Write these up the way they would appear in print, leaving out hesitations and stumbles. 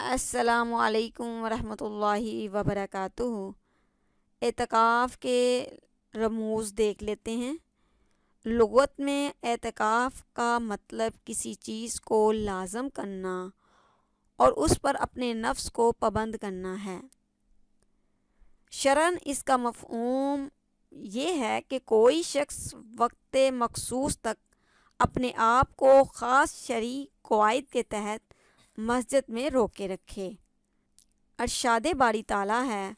السلام علیکم ورحمۃ اللہ وبرکاتہ۔ اعتکاف کے رموز دیکھ لیتے ہیں۔ لغت میں اعتکاف کا مطلب کسی چیز کو لازم کرنا اور اس پر اپنے نفس کو پابند کرنا ہے۔ شرعاً اس کا مفہوم یہ ہے کہ کوئی شخص وقت مخصوص تک اپنے آپ کو خاص شرعی قواعد کے تحت مسجد میں روکے رکھے۔ ارشاد باری تعالیٰ ہے،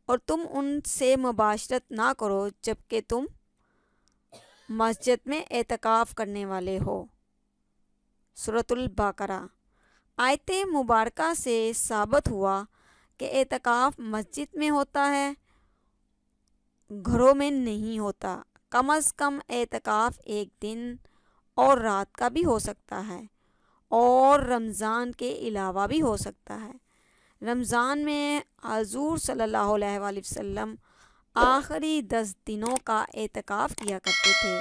اور تم ان سے مباشرت نہ کرو جبکہ تم مسجد میں اعتکاف کرنے والے ہو۔ سورۃ البقرہ۔ آیت مبارکہ سے ثابت ہوا کہ اعتکاف مسجد میں ہوتا ہے، گھروں میں نہیں ہوتا۔ کم از کم اعتکاف ایک دن اور رات کا بھی ہو سکتا ہے اور رمضان کے علاوہ بھی ہو سکتا ہے۔ رمضان میں حضور صلی اللہ علیہ وآلہ وسلم آخری 10 دنوں کا اعتکاف کیا کرتے تھے۔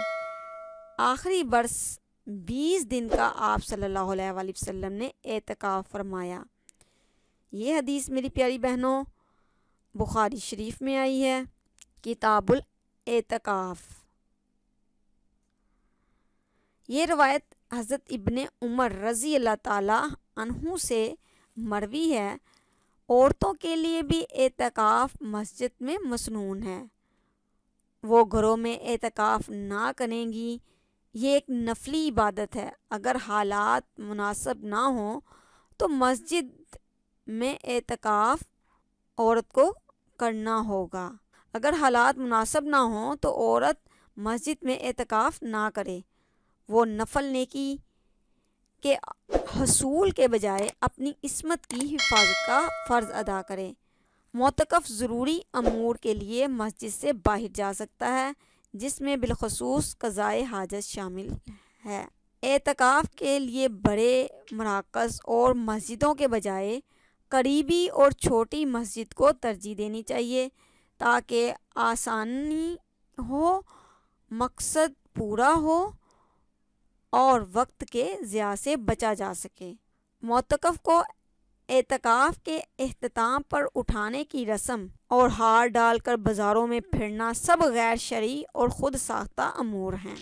آخری برس 20 دن کا آپ صلی اللہ علیہ وآلہ وسلم نے اعتکاف فرمایا۔ یہ حدیث میری پیاری بہنوں بخاری شریف میں آئی ہے، کتاب الاعتکاف۔ یہ روایت حضرت ابن عمر رضی اللہ تعالی عنہ سے مروی ہے۔ عورتوں کے لیے بھی اعتکاف مسجد میں مسنون ہے۔ وہ گھروں میں اعتکاف نہ کریں گی، یہ ایک نفلی عبادت ہے۔ اگر حالات مناسب نہ ہوں تو مسجد میں اعتکاف عورت کو کرنا ہوگا۔ اگر حالات مناسب نہ ہوں تو عورت مسجد میں اعتکاف نہ کرے۔ وہ نفل نیکی کے حصول کے بجائے اپنی عصمت کی حفاظت کا فرض ادا کرے۔ معتکف ضروری امور کے لیے مسجد سے باہر جا سکتا ہے، جس میں بالخصوص قضائے حاجت شامل ہے۔ اعتکاف کے لیے بڑے مراکز اور مسجدوں کے بجائے قریبی اور چھوٹی مسجد کو ترجیح دینی چاہیے تاکہ آسانی ہو، مقصد پورا ہو اور وقت کے ضیاع سے بچا جا سکے۔ معتکف کو اعتکاف کے اختتام پر اٹھانے کی رسم اور ہار ڈال کر بازاروں میں پھرنا سب غیر شرعی اور خود ساختہ امور ہیں۔